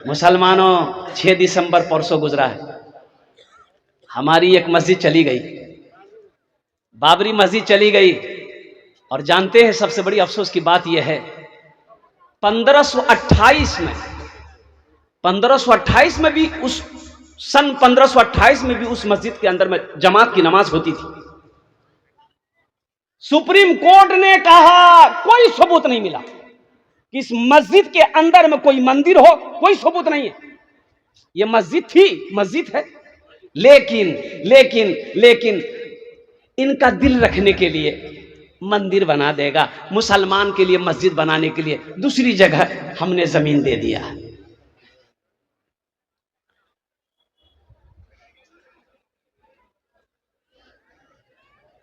मुसलमानों, 6 दिसंबर परसों गुजरा है, हमारी एक मस्जिद चली गई, बाबरी मस्जिद चली गई। और जानते हैं सबसे बड़ी अफसोस की बात यह है, 1528 में भी उस सन 1528 में भी उस मस्जिद के अंदर में जमात की नमाज होती थी। सुप्रीम कोर्ट ने कहा, कोई सबूत नहीं मिला कि इस मस्जिद के अंदर में कोई मंदिर हो, कोई सबूत नहीं है। यह मस्जिद थी, मस्जिद है, लेकिन लेकिन लेकिन इनका दिल रखने के लिए मंदिर बना देगा, मुसलमान के लिए मस्जिद बनाने के लिए दूसरी जगह हमने जमीन दे दिया।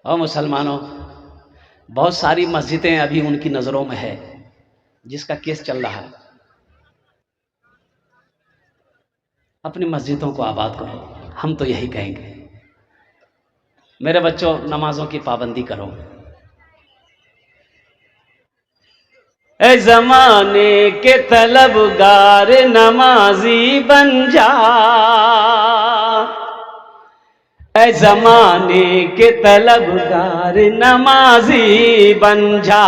और मुसलमानों, बहुत सारी मस्जिदें अभी उनकी नजरों में है, जिसका केस चल रहा है। अपनी मस्जिदों को आबाद करो, हम तो यही कहेंगे। मेरे बच्चों, नमाजों की पाबंदी करो। ए जमाने के तलबगार नमाजी बन जा, ए जमाने के तलबगार नमाजी बन जा,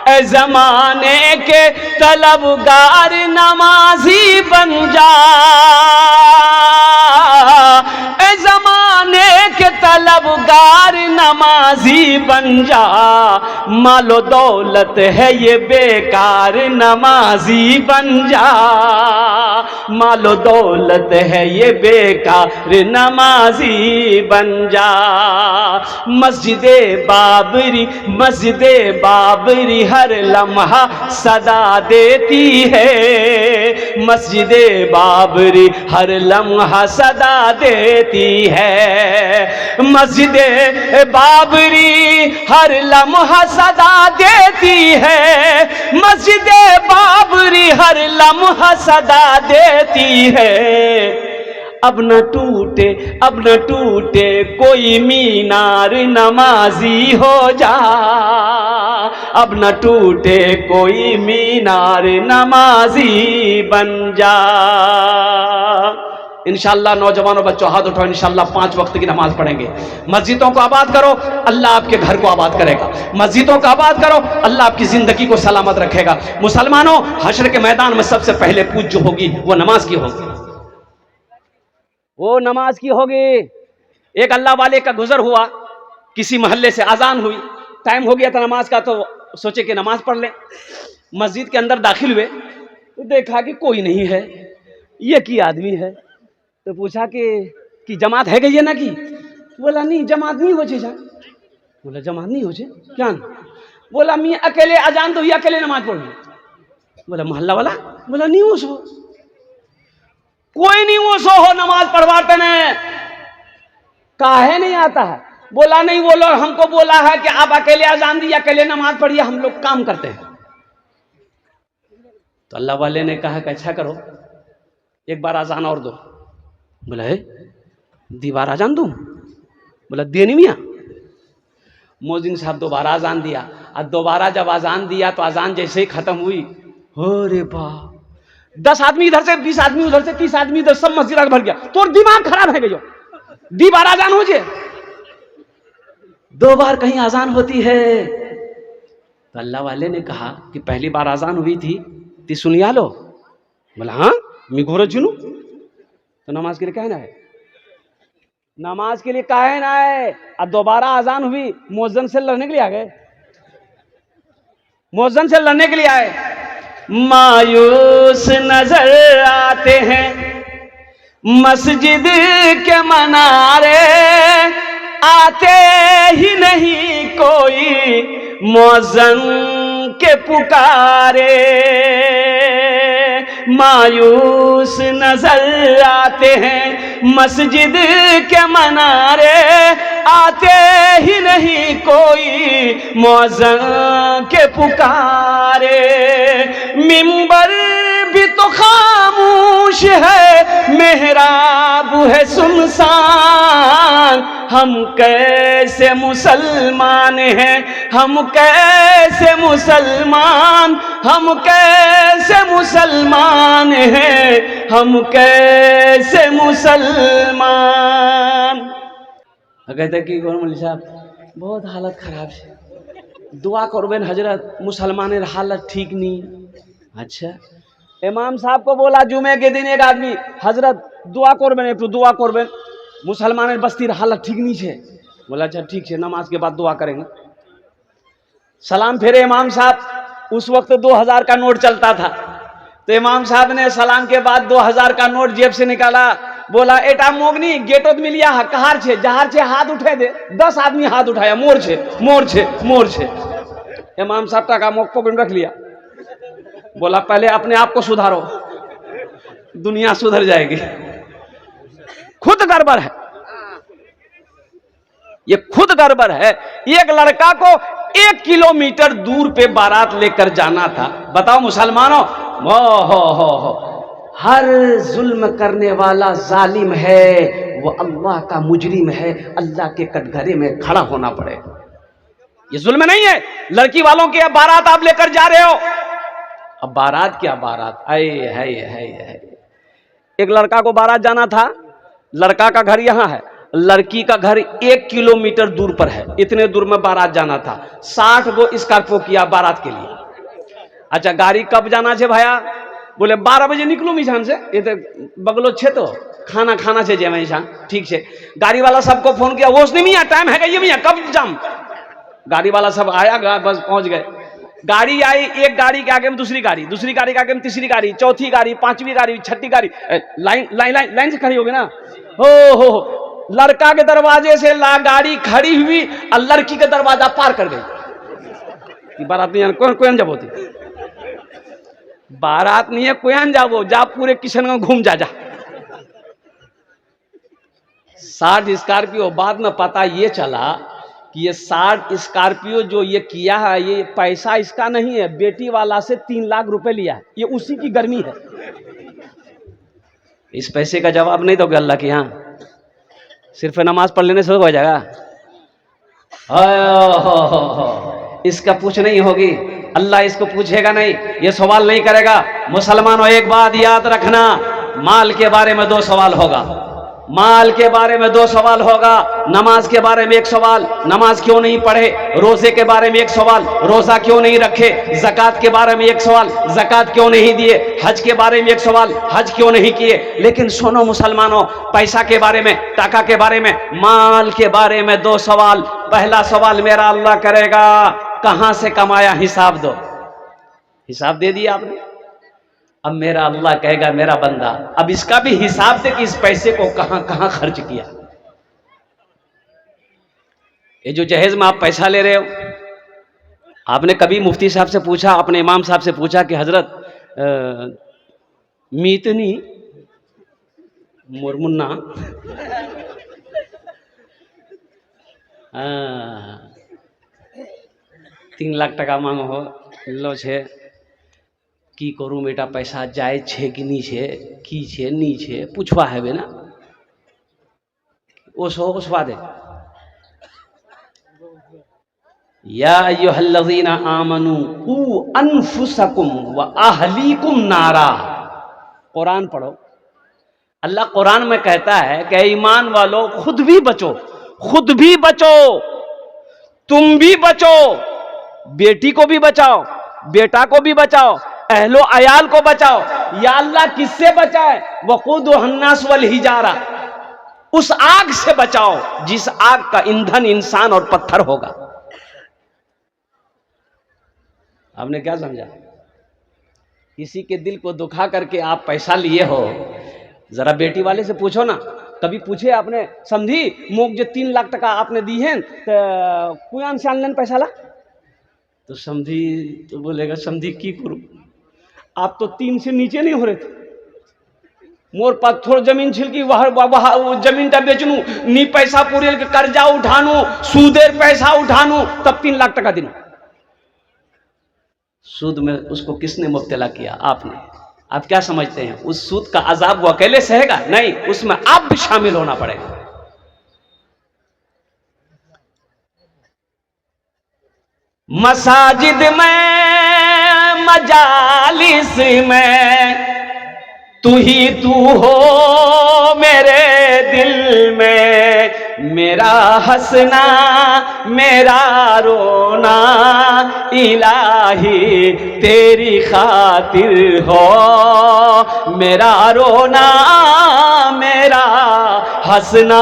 ए जमाने के तलबगार नमाजी बन जा, ए जमाने के तलबगार नमाजी बन जा, मालो दौलत है ये बेकार नमाजी बन जा, मालो दौलत है ये बेकार नमाजी बन जा। मस्जिदे बाबरी, मस्जिदे बाबरी हर लम्हा सदा देती है, मस्जिदे बाबरी हर लम्हा सदा देती है, मस्जिदे बाबरी हर लम्हा सदा देती है, मस्जिदे बाबरी हर लम्हा सदा देती है। अब न टूटे, अब न टूटे कोई मीनार नमाजी हो जा, अब न टूटे कोई मीनार नमाजी बन जा। इंशाअल्लाह नौजवानों, बच्चों हाथ उठाओ, इंशाअल्लाह 5 वक्त की नमाज पढ़ेंगे। मस्जिदों को आबाद करो, अल्लाह आपके घर को आबाद करेगा। मस्जिदों को आबाद करो, अल्लाह आपकी जिंदगी को सलामत रखेगा। मुसलमानों, हश्र के मैदान में सबसे पहले पूज जो होगी वो नमाज की होगी, वो नमाज की होगी। एक अल्लाह वाले का गुजर हुआ, किसी मोहल्ले से अजान हुई, टाइम हो गया था नमाज का, तो सोचे कि नमाज पढ़ लें। मस्जिद के अंदर दाखिल हुए तो देखा कि कोई नहीं है, ये की आदमी है। तो पूछा कि जमात है गई है ना की? बोला नहीं, जमात नहीं हो जा। बोला जमात नहीं हो क्या? बोला मैं अकेले अजान तो अकेले नमाज पढ़। बोला मोहल्ला वाला? बोला नहीं हो सो, कोई नहीं वो सो हो नमाज पढ़वाते ने, काहे नहीं आता है? बोला नहीं, वो लोग हमको बोला है कि आप अकेले अजान दिए, अकेले नमाज पढ़िए, हम लोग काम करते हैं। तो अल्लाह वाले ने कहा कि अच्छा करो, एक बार अजान और दो। बोला है दीवार अजान दूं? बोला दे नहीं मियाँ। मोजिन साहब दोबारा अजान दिया, और दोबारा जब अजान दिया तो अजान जैसे ही खत्म हुई, हो रे बा, 10 आदमी इधर से, 20 आदमी उधर से, 30 आदमी इधर, सब मस्जिद भर गया। तो दिमाग खराब है गयो, दीवार अजान हो जाए, 2 बार कहीं अजान होती है। तो अल्लाह वाले ने कहा कि पहली बार अजान हुई थी ती सुनिया लो। बोला हाँ मैं घोर चुनू, तो नमाज के लिए कहना है, नमाज के लिए काहे ना है। अब दोबारा अजान हुई, मुअज्जिन से लड़ने के लिए आ गए, मुअज्जिन से लड़ने के लिए आए। मायूस नजर आते हैं मस्जिद के मनारे, आते ही नहीं कोई मुअज्जिन के पुकारे, मायूस नजर आते हैं मस्जिद के मनारे, आते ही नहीं कोई मुअज्जिन के पुकारे। मिंबर भी तो खामोश है, मेहराब है सुनसान, हम कैसे मुसलमान हैं, हम कैसे मुसलमान, हम कैसे मुसलमान हैं, हम कैसे मुसलमान। कहते कि मौलवी साहब बहुत हालत खराब है, दुआ करबेन हजरत, मुसलमानेर हालत ठीक नहीं। अच्छा, इमाम साहब को बोला जुमे के दिन एक आदमी, हजरत दुआ करबेन, एक तो दुआ करबेन, मुसलमानेर बस्तीर हालत ठीक नहीं है। बोला अच्छा ठीक है, नमाज के बाद दुआ करेंगे। सलाम फेरे इमाम साहब। उस वक्त 2000 का नोट चलता था, तो इमाम साहब ने सलाम के बाद 2000 का नोट जेब से निकाला, बोला एटा मोगनी गेटोत मिलिया है, कहार छे, जहार छे हाथ उठे दे। 10 आदमी हाथ उठाया, मोर छे मोर छे मोर छे। इमाम साहब का मोक पकड़ रख लिया, बोला पहले अपने आप को सुधारो, दुनिया सुधर जाएगी। खुद गड़बड़ है, ये खुद गड़बड़ है। एक लड़का को 1 किलोमीटर दूर पे बारात लेकर जाना था। बताओ मुसलमानों, हो हर जुल्म करने वाला जालिम है, वो अल्लाह का मुजरिम है, अल्लाह के कटघरे में खड़ा होना पड़े। ये जुल्म नहीं है। लड़की वालों के बारात आप लेकर जा रहे हो, अब बारात क्या बारात, आए है। एक लड़का को बारात जाना था, लड़का का घर यहाँ है, लड़की का घर 1 किलोमीटर दूर पर है। इतने दूर में बारात जाना था। 60 गो स्कॉर्पियो किया बारात के लिए। अच्छा गाड़ी कब जाना है भैया? बोले 12 बजे निकलू मिशान से, ये तो बगलो छे, तो खाना खाना से जेम ईशान। ठीक है, गाड़ी वाला सबको फोन किया, वो नहीं मियाँ टाइम है ये मियाँ कब जाम। गाड़ी वाला सब आया, बस पहुंच गए। गाड़ी आई, एक गाड़ी के आगे में दूसरी गाड़ी, दूसरी गाड़ी के आगे में तीसरी गाड़ी, चौथी गाड़ी, पांचवी गाड़ी, छठी गाड़ी, लाइन लाइन लाइन लाइन से खड़ी होगी ना। हो लड़का के दरवाजे से गाड़ी खड़ी हुई और लड़की का दरवाजा पार कर गई। बारात नहीं कोई जब होती, बारात नहीं है कोई जाबो, जा पूरे किशनगंज घूम जा। 60 स्कॉर्पियो। बाद में पता ये चला कि ये 60 स्कॉर्पियो जो ये किया है, ये पैसा इसका नहीं है, बेटी वाला से 3 लाख रुपए लिया है, ये उसी की गर्मी है। इस पैसे का जवाब नहीं दोगे अल्लाह के यहाँ, सिर्फ नमाज पढ़ लेने से हो जाएगा। इसका पूछ नहीं होगी, अल्लाह इसको पूछेगा नहीं, ये सवाल नहीं करेगा। मुसलमानों एक बात याद रखना, माल के बारे में 2 सवाल होगा, माल के बारे में 2 सवाल होगा, नमाज के बारे में 1 सवाल, नमाज क्यों नहीं पढ़े, रोजे के बारे में 1 सवाल, रोजा क्यों नहीं रखे, ज़कात के बारे में 1 सवाल, ज़कात क्यों नहीं दिए, हज के बारे में 1 सवाल, हज क्यों नहीं किए। लेकिन सुनो मुसलमानों, पैसा के बारे में, टाका के बारे में, माल के बारे में 2 सवाल। पहला सवाल मेरा अल्लाह करेगा, कहां से कमाया, हिसाब दो। हिसाब दे दिया आपने, अब मेरा अल्लाह कहेगा मेरा बंदा अब इसका भी हिसाब दे कि इस पैसे को कहां कहां खर्च किया। ये जो जहेज में आप पैसा ले रहे हो, आपने कभी मुफ्ती साहब से पूछा, अपने इमाम साहब से पूछा कि हजरत मीतनी मुरमुन्ना 3 लाख टका मांगो हो, लो छे की करूँ बेटा, पैसा जाए छे कि नहीं छे, की छे नहीं छे, पूछवा है बे ना, ओसवा दे। या अय्युहल्लज़ीना आमनू क़ू अनफुसकुम व अहलीकुम नारा। कुरान पढ़ो, अल्लाह कुरान में कहता है कि ईमान वालों खुद भी बचो, खुद भी बचो, तुम भी बचो, बेटी को भी बचाओ, बेटा को भी बचाओ, अहलो अयाल को बचाओ। या अल्लाह किससे बचाए? वक़ूदुहन्नास वल हिजारा, उस आग से बचाओ जिस आग का ईंधन इंसान और पत्थर होगा। आपने क्या समझा? किसी के दिल को दुखा करके आप पैसा लिए हो, जरा बेटी वाले से पूछो ना, कभी पूछे आपने समझी मोक जो 3 लाख टका आपने दी है तो कुयान से आनलन पैसा ला, तो समझी तो बोलेगा समझी की करूं, आप तो 3 से नीचे नहीं हो रहे थे, मोर पास थोड़ा जमीन छिलकी वह जमीन टा बेचनू, नी पैसा पूरे कर्जा उठानू, सूदेर पैसा उठानू, तब 3 लाख टका दिनू। सूद में उसको किसने मुब्तला किया? आपने। आप क्या समझते हैं उस सूद का अजाब वो अकेले सहेगा? नहीं, उसमें आप भी शामिल होना पड़ेगा। मसाजिद में मजालिस में तू ही तू हो मेरे दिल में, मेरा हंसना मेरा रोना इलाही तेरी खातिर हो, मेरा रोना मेरा हंसना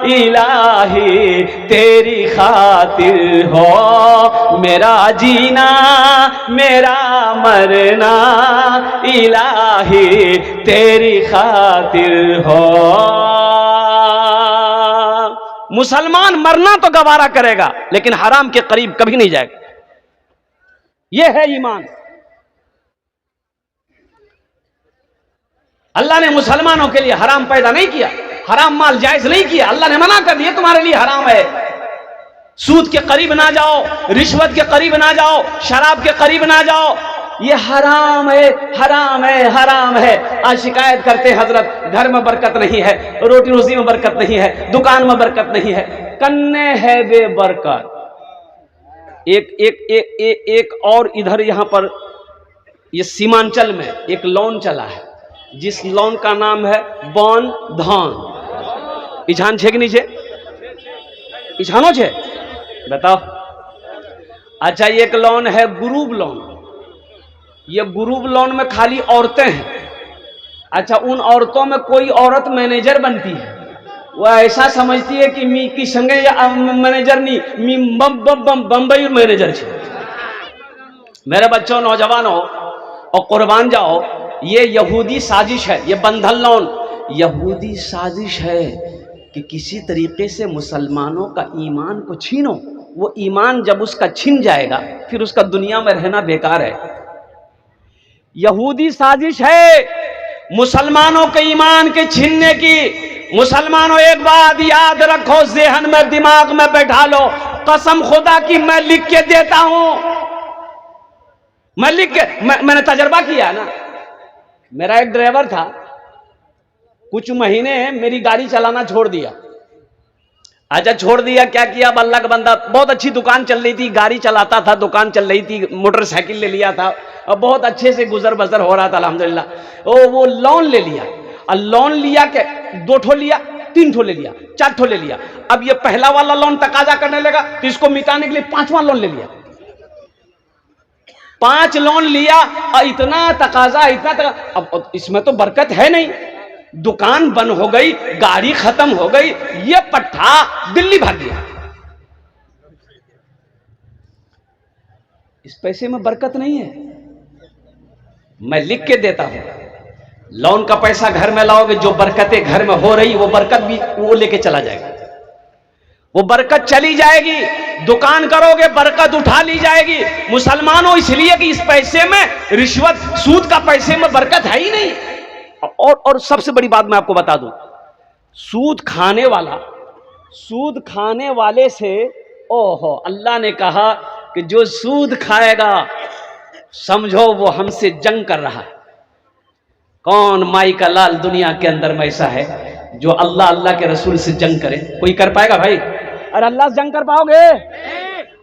इलाही तेरी खातिर हो, मेरा जीना मेरा मरना इलाही तेरी खातिर हो। मुसलमान मरना तो गवारा करेगा लेकिन हराम के करीब कभी नहीं जाएगा। यह है ईमान। अल्लाह ने मुसलमानों के लिए हराम पैदा नहीं किया, हराम माल जायज नहीं किया। अल्लाह ने मना कर दिया तुम्हारे लिए हराम है। सूद के करीब ना जाओ, रिश्वत के करीब ना जाओ, शराब के करीब ना जाओ, ये हराम है, हराम है, हराम है। आज शिकायत करते हैं हजरत घर में बरकत नहीं है, रोटी रोजी में बरकत नहीं है, दुकान में बरकत नहीं है, कन्ने है बेबरकत। एक एक एक एक एक और इधर यहां पर ये सीमांचल में एक लोन चला है जिस लोन का नाम है बन धन। इछान छे कि नहीं छे? इछानो छे बताओ। अच्छा एक लोन है ग्रुप लोन। ये ग्रुप लोन में खाली औरतें हैं। अच्छा उन औरतों में कोई औरत मैनेजर बनती है, वो ऐसा समझती है कि मी की संगे या मैनेजर नहीं, मी बम्बई मैनेजर छे। मेरे बच्चों नौजवानों और कुर्बान जाओ, ये यहूदी साजिश है, ये बंधन लोन यहूदी साजिश है कि किसी तरीके से मुसलमानों का ईमान को छीनो। वो ईमान जब उसका छिन जाएगा फिर उसका दुनिया में रहना बेकार है। यहूदी साजिश है मुसलमानों के ईमान के छीनने की। मुसलमानों एक बात याद रखो, ज़हन में दिमाग में बैठा लो, कसम खुदा की मैं लिख के देता हूं, मैं लिख के मैंने तजर्बा किया ना। मेरा एक ड्राइवर था, कुछ महीने मेरी गाड़ी चलाना छोड़ दिया। अच्छा छोड़ दिया, क्या किया? अल्लाह का बंदा, बहुत अच्छी दुकान चल रही थी, गाड़ी चलाता था, दुकान चल रही थी, मोटरसाइकिल ले लिया था और बहुत अच्छे से गुजर बसर हो रहा था अल्हम्दुलिल्लाह। वो लोन ले लिया और लोन लिया के 2 ठो लिया, 3 ठो ले लिया, 4 ठो ले लिया। अब ये पहला वाला लोन तकाजा करने लगा तो इसको मिटाने के लिए 5वां लोन ले लिया। 5 लोन लिया और इतना तकाजा, अब इसमें तो बरकत है नहीं। दुकान बंद हो गई, गाड़ी खत्म हो गई, ये पट्टा दिल्ली भाग गया। इस पैसे में बरकत नहीं है, मैं लिख के देता हूं। लोन का पैसा घर में लाओगे, जो बरकतें घर में हो रही वो बरकत भी वो लेके चला जाएगा, वो बरकत चली जाएगी। दुकान करोगे बरकत उठा ली जाएगी। मुसलमानों इसलिए कि इस पैसे में रिश्वत सूद का पैसे में बरकत है ही नहीं। और सबसे बड़ी बात मैं आपको बता दूं, सूद खाने वाले से, ओहो, अल्लाह ने कहा कि जो सूद खाएगा समझो वो हमसे जंग कर रहा है। कौन माई का लाल दुनिया के अंदर में ऐसा है जो अल्लाह अल्लाह के रसूल से जंग करे? कोई कर पाएगा भाई? अरे अल्लाह से जंग कर पाओगे?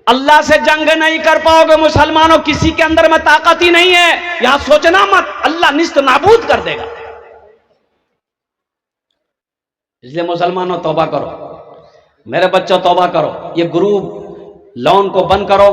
अल्लाह से जंग नहीं कर पाओगे। मुसलमानों किसी के अंदर में ताकत ही नहीं है, यहां सोचना मत, अल्लाह निस्त नाबूद कर देगा। इसलिए मुसलमानों तौबा करो, मेरे बच्चों तौबा करो, ये ग्रुप लोन को बंद करो,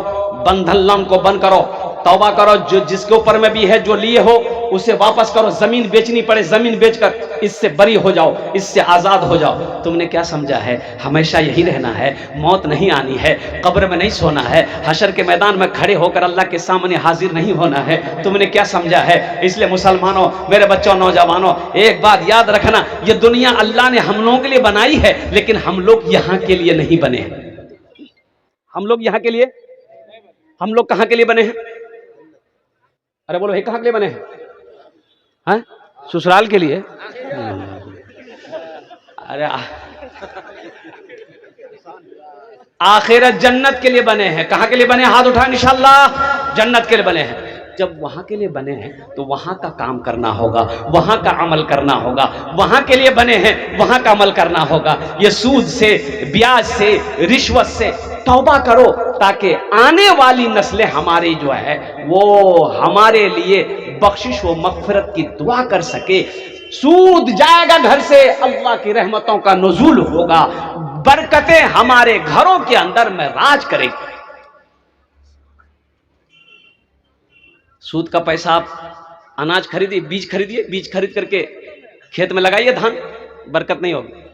बंधन लोन को बंद करो, तौबा करो। जो जिसके ऊपर में भी है, जो लिए हो उसे वापस करो। जमीन बेचनी पड़े जमीन बेचकर इससे बरी हो जाओ, इससे आजाद हो जाओ। तुमने क्या समझा है? हमेशा यही रहना है, मौत नहीं आनी है, कब्र में नहीं सोना है, हशर के मैदान में खड़े होकर अल्लाह के सामने हाजिर नहीं होना है। तुमने क्या समझा है? इसलिए मुसलमानों, मेरे बच्चों, नौजवानों, एक बात याद रखना, ये दुनिया अल्लाह ने हम लोगों के लिए बनाई है, लेकिन हम लोग यहां के लिए नहीं बने हैं। हम लोग यहां के लिए, हम लोग कहां के लिए बने हैं? अरे बोलो, कहां के लिए बने हैं? हैं? ससुराल के लिए? अरे आखिरत जन्नत के लिए बने हैं। कहां के लिए बने हैं? हाथ उठाएं, इंशाअल्लाह जन्नत के लिए बने हैं। जब वहां के लिए बने हैं तो वहां का काम करना होगा, वहां का अमल करना होगा। वहां के लिए बने हैं, वहां का अमल करना होगा। ये सूद से, ब्याज से, रिश्वत से तौबा करो ताकि आने वाली नस्लें हमारी जो है वो हमारे लिए बख्शिश व मगफिरत की दुआ कर सके। सूद जाएगा घर से, अल्लाह की रहमतों का नुज़ूल होगा, बरकतें हमारे घरों के अंदर में राज करेगी। सूद का पैसा आप अनाज खरीदिए, बीज खरीदिए, बीज खरीद करके खेत में लगाइए धान, बरकत नहीं होगी।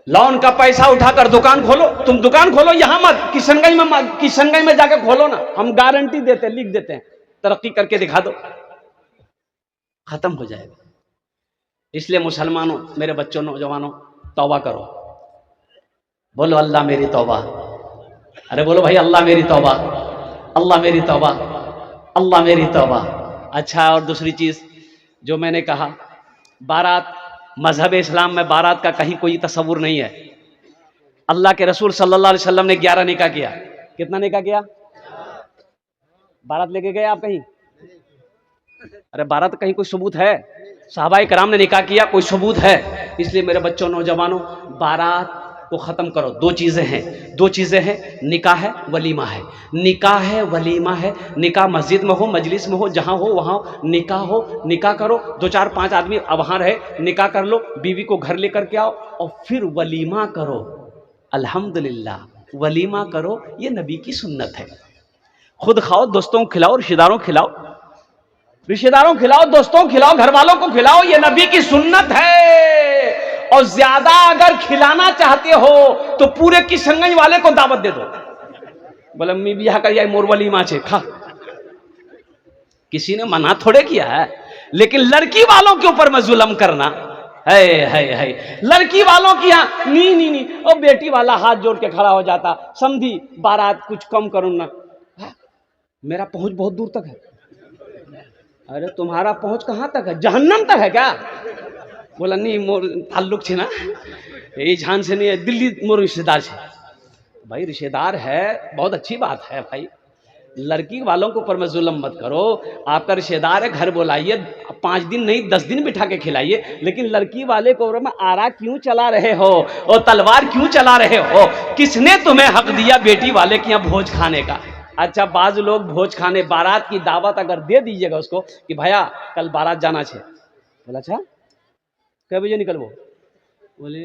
लोन का पैसा उठाकर दुकान खोलो, तुम दुकान खोलो, यहां मत, किशनगंज में जाकर खोलो ना, हम गारंटी देते हैं, लिख देते हैं, तरक्की करके दिखा दो, खत्म हो जाएगा। इसलिए मुसलमानों, मेरे बच्चों, नौजवानों, तौबा करो। बोलो अल्लाह मेरी तौबा। अरे बोलो भाई अल्लाह मेरी तौबा, अल्लाह मेरी तौबा, अल्लाह मेरी तौबा। अच्छा, और दूसरी चीज जो मैंने कहा, बारात, मजहब इस्लाम में बारात का कहीं कोई तस्वुर नहीं है। अल्लाह के रसूल सल्लल्लाहु अलैहि वसल्लम ने 11 निकाह किया। कितना निकाह किया? बारात लेके गए आप कहीं? अरे बारात कहीं कोई सबूत है? सहाबाए कराम ने निकाह किया, कोई सबूत है? इसलिए मेरे बच्चों, नौजवानों, बारात को खत्म करो। दो चीजें हैं, निकाह है, वलीमा है। निकाह है, वलीमा है। निकाह मस्जिद में हो, मजलिस में हो, जहां हो वहां निकाह हो, निकाह करो, 2-4-5 आदमी वहां रहे, निकाह कर लो, बीवी को घर लेकर के आओ और फिर वलीमा करो। अल्हम्दुलिल्लाह, वलीमा करो, ये नबी की सुन्नत है। खुद खाओ, दोस्तों को खिलाओ, रिश्तेदारों को खिलाओ, दोस्तों को खिलाओ, घर वालों को खिलाओ, ये नबी की सुन्नत है। और ज्यादा अगर खिलाना चाहते हो तो पूरे किशनगंज वाले को दावत दे दो, बोले मी बिहा कर मोर वलीमा छे खा। किसी ने मना थोड़े किया है, लेकिन लड़की वालों के ऊपर में जुल्म करना है। लड़की वालों की यहाँ नी और बेटी वाला हाथ जोड़ के खड़ा हो जाता, समझी बारात कुछ कम करो ना, मेरा पहुंच बहुत दूर तक है। अरे तुम्हारा पहुंच कहां तक है? जहन्नम तक है क्या? बोला नहीं, मोर ताल्लुक छे ना, ये झान से नहीं है, दिल्ली मोर रिश्तेदार छे। भाई रिश्तेदार है, बहुत अच्छी बात है भाई, लड़की वालों के ऊपर में जुल्म मत करो। आपका रिश्तेदार है, घर बुलाइए, 5 दिन नहीं 10 दिन बिठा के खिलाइए, लेकिन लड़की वाले को ऊपर में आरा क्यों चला रहे हो और तलवार क्यों चला रहे हो? किसने तुम्हें हक दिया बेटी वाले के यहाँ भोज खाने का? अच्छा, बाज लोग भोज खाने, बारात की दावत अगर दे दीजिएगा उसको कि भैया कल बारात जाना छे, बोला अच्छा कै बजे निकलबो? बोले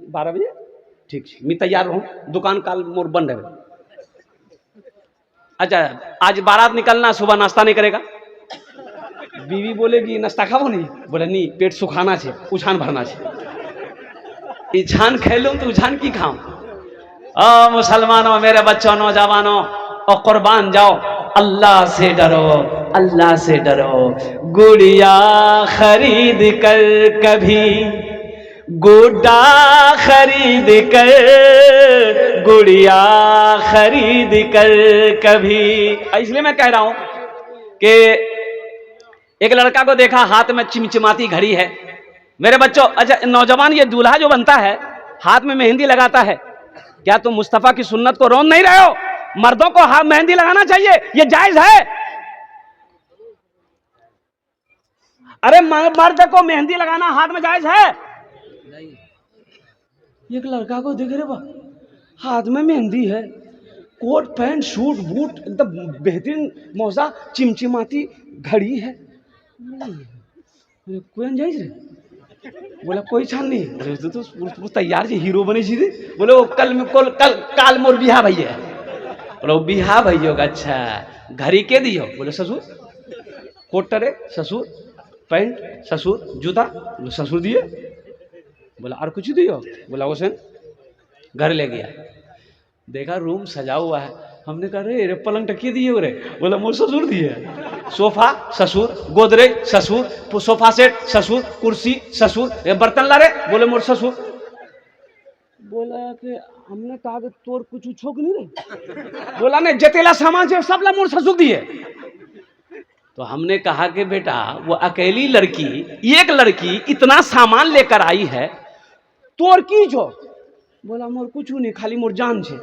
12 बजे। ठीक है, मैं तैयार रहूँ, दुकान काल मोर बंद है। अच्छा, आज बारात निकलना, सुबह नाश्ता नहीं करेगा? बीवी बोलेगी नाश्ता खाओ नहीं? बोले नहीं, पेट सुखाना छे, उछान भरना छे। इछान खेलूं तो उछान की खाऊं? मुसलमानों, मेरे बच्चों, नौजवानों, और कुर्बान जाओ, अल्लाह से डरो, अल्लाह से डरो। गुड़िया खरीद कर कभी, गुड्डा खरीद कर, गुड़िया खरीद कर कभी। इसलिए मैं कह रहा हूं कि एक लड़का को देखा, हाथ में चिमचिमाती घड़ी है। मेरे बच्चों, अच्छा नौजवान, ये दूल्हा जो बनता है हाथ में मेहंदी लगाता है, क्या तुम मुस्तफा की सुन्नत को रोन नहीं रहे हो? मर्दों को हाथ मेहंदी लगाना चाहिए, ये जायज है। अरे मर्द को मेहंदी लगाना हाथ में जायज है? एक लड़का को देख रहे बा, हाथ में मेहंदी है, कोट पैंट सूट बूट एकदम बेहतरीन मौजा, चिमचिमाती घड़ी है, कोई जायज रे? बोला कोई छान नहीं। अरे तो तैयार जी, हीरो बने जी। बोले वो काल मोर बिहा भैया। बोलो बिहा भैया, अच्छा घड़ी के दियो? बोले ससुर। कोट टरे ससुर, पैंट ससुर, जूता ससुर दिए। बोला और कुछ दियो? बोला वो घर ले गया, देखा रूम सजा हुआ है। हमने कहा रे पलंग टकिए दिए रे? बोला मोर ससुर दिए। सोफा ससुर, गोदरेज ससुर, सोफा सेट ससुर, कुर्सी ससुर, बर्तन ला रे? बोले मोर ससुर। बोला कि हमने कहा कि तोर कुछ छोक नहीं रे? बोला नहीं, जतेला सामान से सब ला मोर ससुर दिए। तो हमने कहा कि बेटा वो अकेली लड़की, एक लड़की इतना सामान लेकर आई है, तोर की छो? बोला मोर कुछ नहीं, खाली मोर जान छे।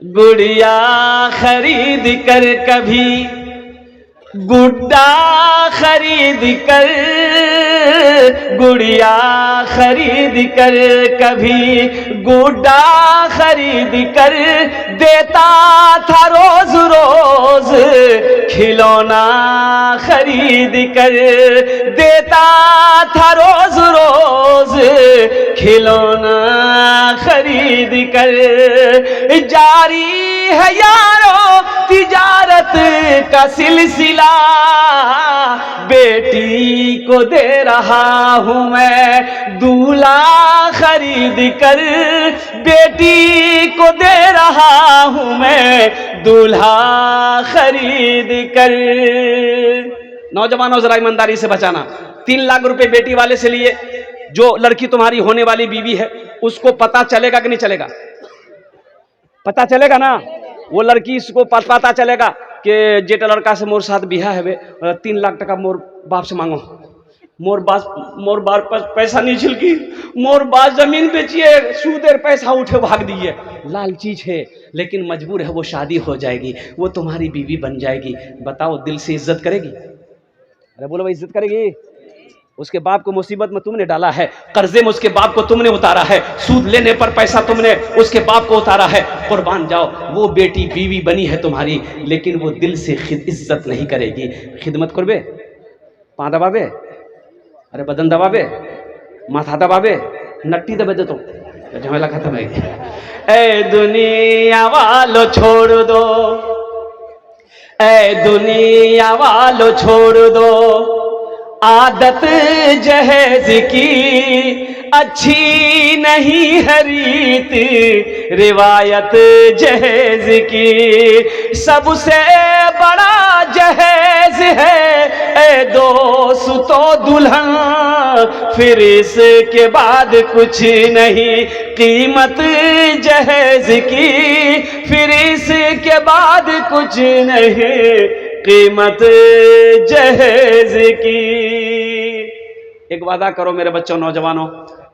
गुड़िया खरीद कर कभी, गुड्डा खरीद कर, गुड़िया खरीद कर, कभी गुड्डा खरीद कर देता था रोज रोज, खिलौना खरीद कर देता था रोज रोज, खिलौना खरीद कर। जारी है यारो तिजारत का सिलसिला, बेटी को दे रहा हूं मैं दूल्हा खरीद कर, बेटी को दे रहा हूं मैं दूल्हा खरीद कर। नौजवानों जरा ईमानदारी से बचाना। 3 लाख रुपए बेटी वाले से लिए, जो लड़की तुम्हारी होने वाली बीवी है उसको पता चलेगा कि नहीं चलेगा? पता चलेगा ना। वो लड़की इसको पता चलेगा कि जेटा लड़का से मोर साथ बिहा है, 3 लाख टका मोर बाप से मांगो, मोर बाप पैसा नहीं छिलकी, मोर बाप जमीन बेचिए, सूदेर पैसा उठे भाग दिए। लालची है लेकिन मजबूर है, वो शादी हो जाएगी, वो तुम्हारी बीवी बन जाएगी। बताओ दिल से इज्जत करेगी? अरे बोलो भाई, इज्जत करेगी? उसके बाप को मुसीबत में तुमने डाला है, कर्जे में उसके बाप को तुमने उतारा है, सूद लेने पर पैसा तुमने उसके बाप को उतारा है। कुर्बान जाओ, वो बेटी बीवी बनी है तुम्हारी, लेकिन वो दिल से इज्जत नहीं करेगी। खिदमत करबे, पाँ दबाबे, अरे बदन दबाबे, माथा दबाबे, नट्टी दबे दे तो झमेला खत्म है। ए दुनिया वालों छोड़ दो, ए दुनिया वालों छोड़ दो, आदत जहेज की अच्छी नहीं है रीत, रिवायत जहेज की सबसे बड़ा जहेज है ए दोस्तों दुल्हन, फिर इसके बाद कुछ नहीं कीमत जहेज की, फिर इसके बाद कुछ नहीं कीमत जहेज की। एक वादा करो मेरे बच्चों, नौजवानों,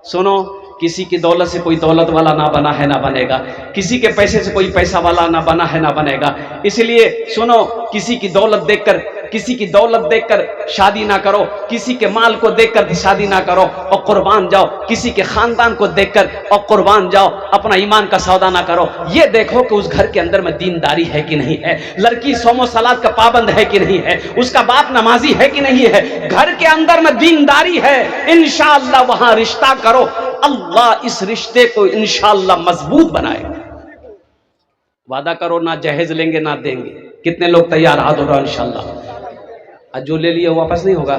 सुनो, किसी की दौलत से कोई दौलत वाला ना बना है ना बनेगा, किसी के पैसे से कोई पैसा वाला ना बना है ना बनेगा। इसलिए सुनो, किसी की दौलत देखकर, किसी की दौलत देखकर शादी ना करो, किसी के माल को देखकर शादी ना करो और कुर्बान जाओ, किसी के खानदान को देखकर और कुर्बान जाओ, अपना ईमान का सौदा ना करो। ये देखो कि उस घर के अंदर में दीनदारी है कि नहीं है, लड़की सोमो सलात का पाबंद है कि नहीं है, उसका बाप नमाजी है कि नहीं है, घर के अंदर में दीनदारी है, इंशाअल्लाह वहां रिश्ता करो, अल्लाह इस रिश्ते को इंशाअल्लाह मजबूत बनाएगा। वादा करो, ना जहेज लेंगे ना देंगे। कितने लोग तैयार? हाथ उठाओ इंशाअल्लाह। आज जो ले लिए वापस नहीं होगा?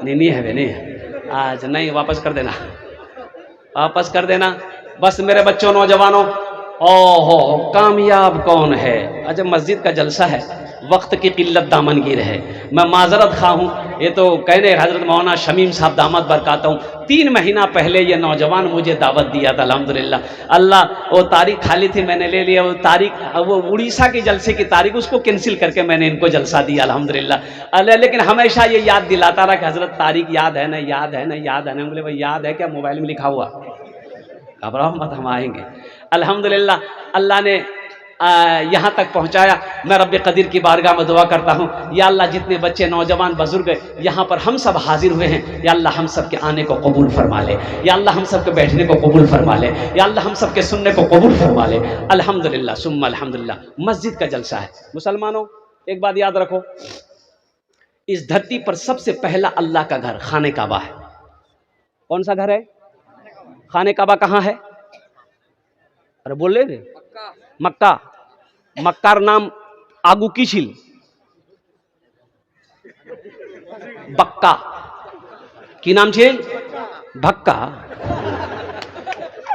नहीं है वे, नहीं आज नहीं, वापस कर देना, वापस कर देना। बस मेरे बच्चों, नौजवानों, ओहो कामयाब कौन है? अच्छा, मस्जिद का जलसा है, वक्त की किल्लत दामनगीर है, मैं माजरत खा हूँ। ये तो कहने हजरत मौलाना शमीम साहब दामद बरकाता हूँ, 3 महीना पहले ये नौजवान मुझे दावत दिया था। अल्हम्दुलिल्लाह, अल्लाह, वो तारीख खाली थी, मैंने ले लिया वो तारीख, वो उड़ीसा के जलसे की तारीख, उसको कैंसिल करके मैंने इनको जलसा दिया अल्हम्दुलिल्लाह। लेकिन हमेशा ये याद दिलाता रहा कि हजरत तारीख याद है ना, याद है ना, याद है ना। बोले भाई याद है क्या? मोबाइल में लिखा हुआ। घबराओ मत, हम आएंगे अल्हम्दुलिल्लाह। अल्लाह ने यहाँ तक पहुँचाया। मैं रब्बे कदीर की बारगाह में दुआ करता हूँ, या अल्लाह जितने बच्चे, नौजवान, बुजुर्ग यहाँ पर हम सब हाजिर हुए हैं, या अल्लाह हम सब के आने को कबूल फरमा ले, या अल्लाह हम सब के बैठने को कबूल फरमा ले, या अल्लाह हम सब के सुनने को कबूल फरमा ले। अल्हम्दुलिल्लाह सुम्मा अल्हम्दुलिल्लाह। मस्जिद का जलसा है। मुसलमानों, एक बात याद रखो, इस धरती पर सबसे पहला अल्लाह का घर खाने काबा है। कौन सा घर है? खाने काबा कहाँ है? अरे बोल ले रे, मक्का। मक्कार नाम आगू की छिल बक्का की नाम छे भक्का।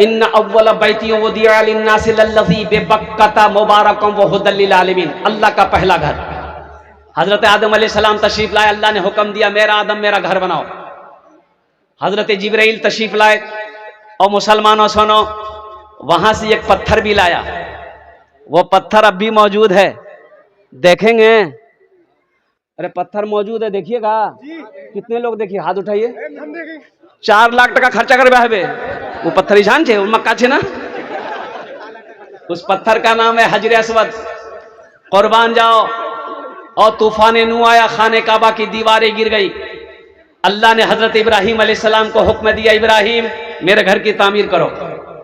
इन्ना अव्वल बैती वुदिअ लिन्नासि लल्लज़ी बिबक्कता मुबारकम व हुदल लिल आलमीन। अल्लाह का पहला घर। हजरत आदम अलैहिस्सलाम तशरीफ लाए, अल्लाह ने हुक्म दिया, मेरा आदम मेरा घर बनाओ। हजरत जिब्राइल तशरीफ लाए, और मुसलमानों सुनो, वहां से एक पत्थर भी लाया। वो पत्थर अब भी मौजूद है, देखेंगे? अरे पत्थर मौजूद है, देखिएगा। कितने लोग देखिए? हाथ उठाइए। 4 लाख टका खर्चा कर बे वो पत्थर ईशान छे, मक्का छे ना। उस पत्थर का नाम है हजर अस्वद। कुर्बान जाओ, और तूफान नू आया, खाने काबा की दीवारें गिर गई। अल्लाह ने हजरत इब्राहिम अलैहिस्सलाम को हुक्म दिया, इब्राहिम मेरे घर की तामीर करो।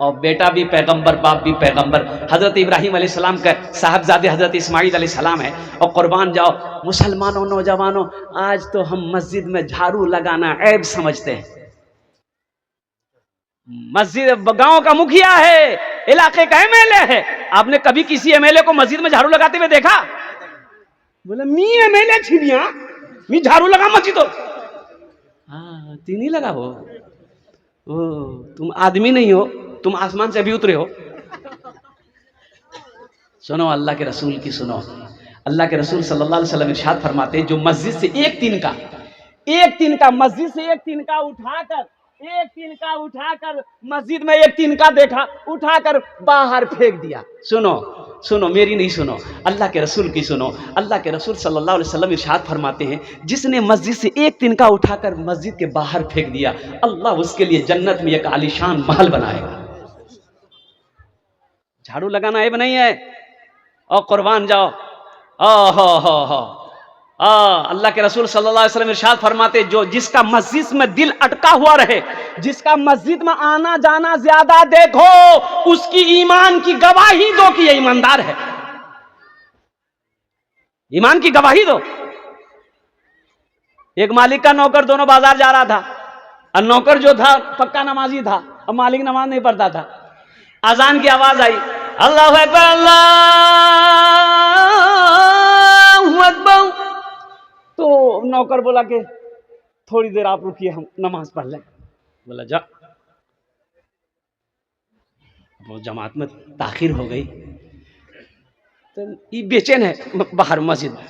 और बेटा भी पैगंबर, बाप भी पैगंबर, हजरत इब्राहिम अलैहिस्सलाम का साहबजादे हजरत इस्माइल अलैहिस्सलाम है। और कुर्बान जाओ मुसलमानों, नौजवानों, आज तो हम मस्जिद में झाड़ू लगाना ऐब समझते हैं। मस्जिद गांव का मुखिया है, इलाके का एमएलए है, आपने कभी किसी एमएलए को मस्जिद में झाड़ू लगाते हुए देखा? बोले मी एमएलए छिड़िया मी झाड़ू लगा मस्जिद हो। हाँ तीन ही लगा हो, ओ तुम आदमी नहीं हो, तुम आसमान से भी उतरे हो। सुनो अल्लाह के रसूल की, सुनो अल्लाह के रसूल सल्लल्लाहु अलैहि वसल्लम इरशाद फरमाते हैं, जो मस्जिद से एक तिनका मस्जिद से एक तिनका उठाकर मस्जिद में एक तिनका देखा, उठाकर बाहर फेंक दिया। सुनो सुनो मेरी नहीं, सुनो अल्लाह के रसूल की सुनो। अल्लाह के रसूल सल्लल्लाहु अलैहि वसल्लम इरशाद फरमाते हैं, जिसने मस्जिद से एक तिनका उठाकर मस्जिद के बाहर फेंक दिया, अल्लाह उसके लिए जन्नत में एक आलीशान महल बनाएगा। झाड़ू लगाना ऐब नहीं है। और कुर्बान जाओ, अल्लाह के रसूल सल्लल्लाहु अलैहि वसल्लम इरशाद फरमाते, जो जिसका मस्जिद में दिल अटका हुआ रहे, जिसका मस्जिद में आना जाना ज्यादा देखो, उसकी ईमान की गवाही दो कि ये ईमानदार है। ईमान की गवाही दो। एक मालिक का नौकर दोनों बाजार जा रहा था, और नौकर जो था पक्का नमाजी था, और मालिक नमाज नहीं पढ़ता था। अजान की आवाज आई, अल्लाहु अकबर अल्लाहु अकबर। तो नौकर बोला कि थोड़ी देर आप रुकिए, हम नमाज पढ़ लें। बोला जा। वो जमात में ताखिर हो गई, तो ये बेचैन है बाहर मस्जिद में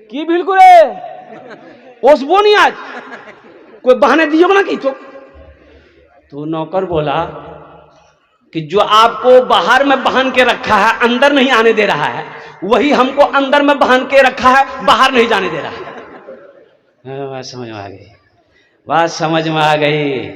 की बिल्कुल है ओसबो नहीं, आज कोई बहाने दियो ना कि तो नौकर बोला कि जो आपको बाहर में बांध के रखा है, अंदर नहीं आने दे रहा है, वही हमको अंदर में बांध के रखा है, बाहर नहीं जाने दे रहा है। बात समझ में आ गई, बात समझ में आ गई।